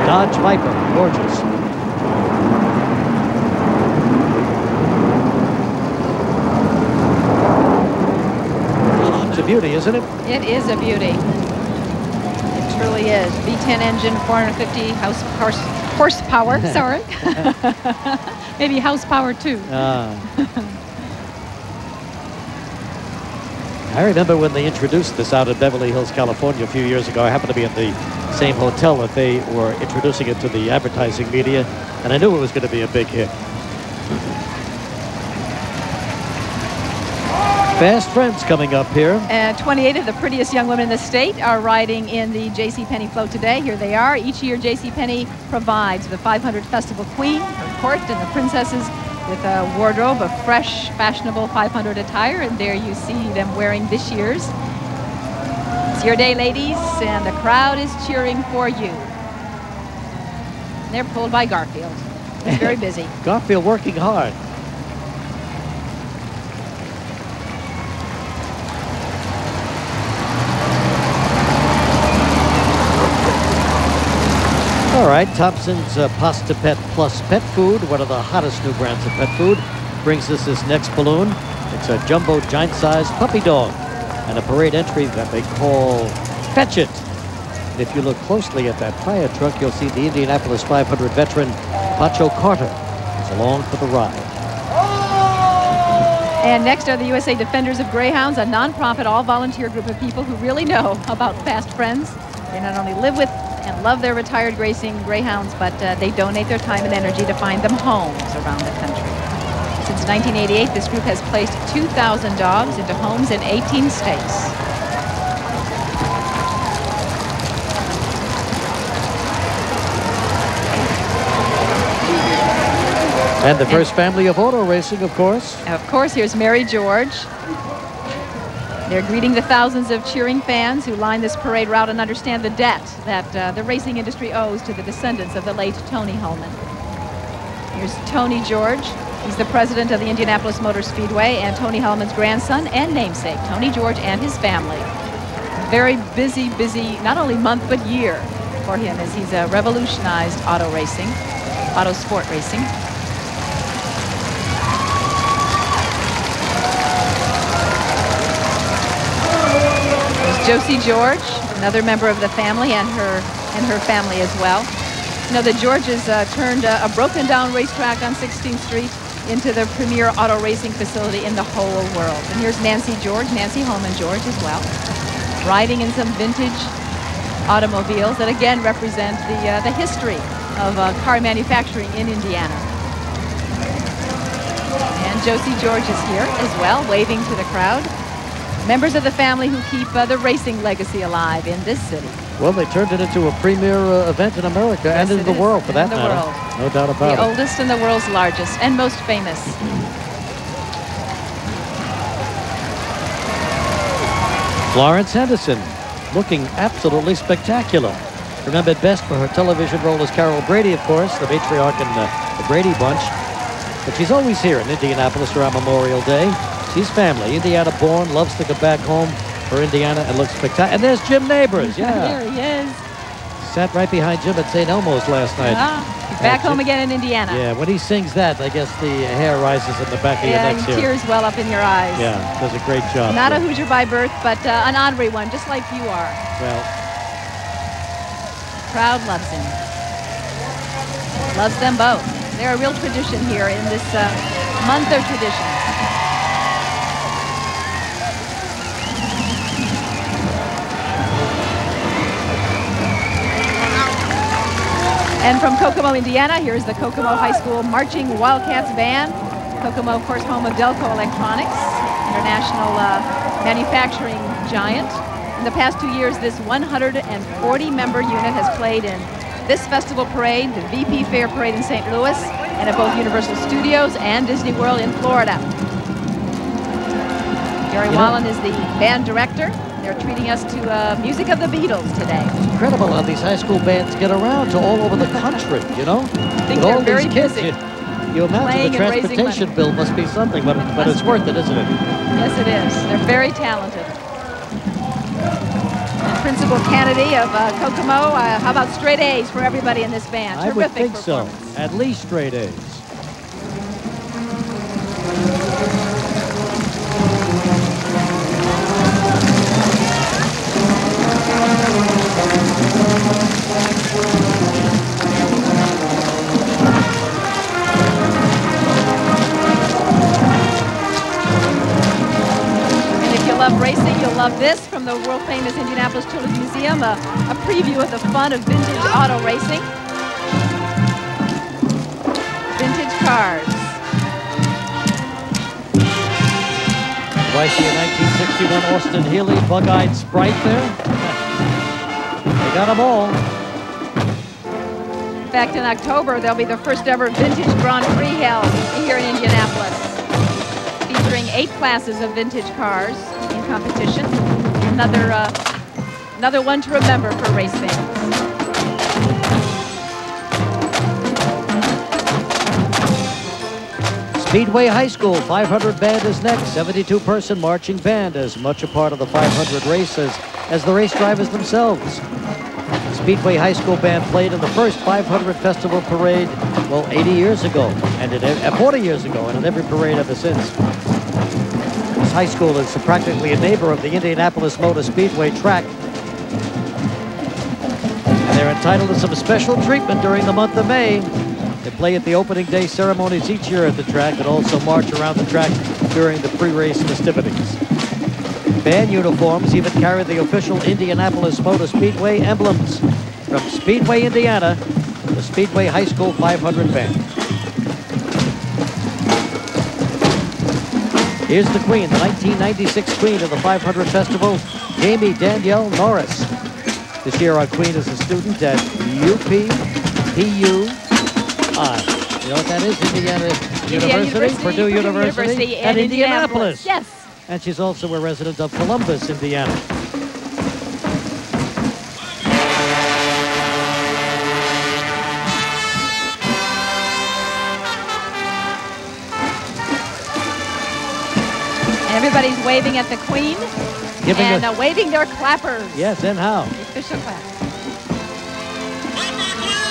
Dodge Viper, gorgeous. It's a beauty, isn't it? It is a beauty. It truly is. V10 engine, 450 horsepower, sorry. Maybe horsepower too. I remember when they introduced this out in Beverly Hills, California a few years ago. I happened to be at the same hotel that they were introducing it to the advertising media, and I knew it was going to be a big hit. Fast Friends coming up here. 28 of the prettiest young women in the state are riding in the JCPenney float today. Here they are. Each year, JCPenney provides the 500 Festival Queen, her court, and the princesses with a wardrobe of fresh, fashionable 500 attire. And there you see them wearing this year's. It's your day, ladies, and the crowd is cheering for you. They're pulled by Garfield. He's very busy. Garfield working hard. All right, Thompson's Pasta Pet Plus pet food, one of the hottest new brands of pet food, brings us this next balloon. It's a jumbo giant-sized puppy dog and a parade entry that they call Fetch It. And if you look closely at that fire truck, you'll see the Indianapolis 500 veteran Pacho Carter is along for the ride. And next are the USA Defenders of Greyhounds, a nonprofit, all-volunteer group of people who really know about fast friends. They not only live with and love their retired racing greyhounds, but they donate their time and energy to find them homes around the country. Since 1988, this group has placed 2,000 dogs into homes in 18 states. And the first family of auto racing, of course. Of course, here's Mary George. They're greeting the thousands of cheering fans who line this parade route and understand the debt that the racing industry owes to the descendants of the late Tony Holman. Here's Tony George. He's the president of the Indianapolis Motor Speedway and Tony Holman's grandson and namesake, Tony George and his family. Very busy, not only month, but year for him as he's revolutionized auto racing, auto sport racing. Josie George, another member of the family, and her family as well. You know, the Georges turned a broken-down racetrack on 16th Street into the premier auto racing facility in the whole world. And here's Nancy George, Nancy Holman George as well, riding in some vintage automobiles that again represent the history of car manufacturing in Indiana. And Josie George is here as well, waving to the crowd. Members of the family who keep the racing legacy alive in this city. Well, they turned it into a premier event in America and in the world, for that matter. No doubt about it. The oldest and the world's largest and most famous. Florence Henderson, looking absolutely spectacular. Remembered best for her television role as Carol Brady, of course, the matriarch in the Brady Bunch. But she's always here in Indianapolis around Memorial Day. She's family, Indiana born, loves to go back home for Indiana and looks spectacular. And there's Jim Neighbors, yeah. Here he is. Sat right behind Jim at St. Elmo's last night. He's back home again in Indiana. Yeah, when he sings that, I guess the hair rises in the back of your neck here. Tears well up in your eyes. Yeah, does a great job. Not a Hoosier by birth, but an honorary one, just like you are. Well, crowd loves him. Loves them both. They're a real tradition here in this month of traditions. And from Kokomo, Indiana, here's the Kokomo High School Marching Wildcats Band. Kokomo, of course, home of Delco Electronics, international manufacturing giant. In the past 2 years, this 140-member unit has played in this festival parade, the VP Fair Parade in St. Louis, and at both Universal Studios and Disney World in Florida. Jerry Wallen is the band director. They're treating us to music of the Beatles today. It's incredible how these high school bands get around to all over the country, you know? I think they're very busy. You imagine the transportation bill must be something, but it's worth it, isn't it? Yes, it is. They're very talented. And Principal Kennedy of Kokomo, how about straight A's for everybody in this band? I would think so. At least straight A's. Love racing, you'll love this from the world-famous Indianapolis Children's Museum, a preview of the fun of vintage auto racing. Vintage cars. Do I see a 1961 Austin Healey bug-eyed Sprite there? They got them all. In fact, in October, there'll be the first ever vintage Grand Prix held here in Indianapolis, featuring 8 classes of vintage cars in competition. Another one to remember for race fans. Speedway High School 500 band is next. 72-person marching band, as much a part of the 500 race as the race drivers themselves. Speedway High School Band played in the first 500 Festival Parade, well, 80 years ago, and 40 years ago, and in every parade ever since. This high school is practically a neighbor of the Indianapolis Motor Speedway track. And they're entitled to some special treatment during the month of May. They play at the opening day ceremonies each year at the track and also march around the track during the pre-race festivities. Band uniforms even carry the official Indianapolis Motor Speedway emblems. From Speedway, Indiana, the Speedway High School 500 Band. Here's the queen, the 1996 queen of the 500 Festival, Jamie Danielle Norris. This year our queen is a student at UPPUI. You know what that is? Indiana University, Purdue University, and Indianapolis. Yes. And she's also a resident of Columbus, Indiana. Everybody's waving at the queen and waving their clappers. Yes, and how? The official clap.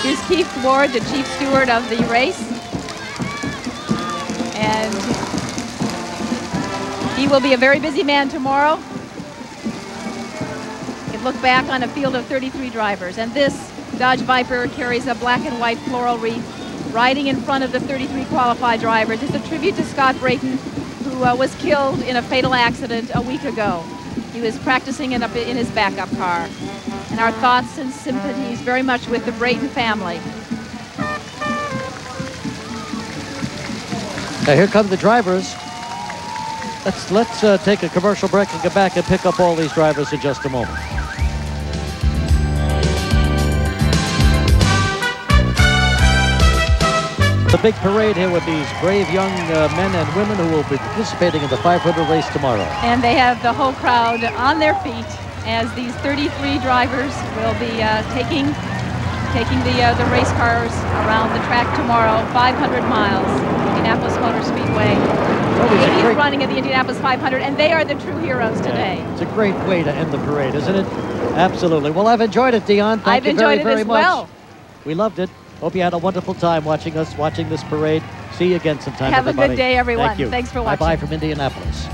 Here's Keith Ward, the chief steward of the race. And he will be a very busy man tomorrow. You can look back on a field of 33 drivers. And this Dodge Viper carries a black and white floral wreath riding in front of the 33 qualified drivers. It's a tribute to Scott Brayton, who was killed in a fatal accident a week ago. He was practicing in his backup car. And our thoughts and sympathies very much with the Brayton family. Now here come the drivers. Let's take a commercial break and get back and pick up all these drivers in just a moment. The big parade here with these brave young men and women who will be participating in the 500 race tomorrow. And they have the whole crowd on their feet as these 33 drivers will be taking the race cars around the track tomorrow, 500 miles, Indianapolis Motor Speedway. The 80th running of the Indianapolis 500, and they are the true heroes today. It's a great way to end the parade, isn't it? Absolutely. Well, I've enjoyed it, Diane. Thank you very, very much. Well. We loved it. Hope you had a wonderful time watching this parade. See you again sometime, Have everybody. a good day, everyone. Thank you. Thanks for watching. Bye-bye from Indianapolis.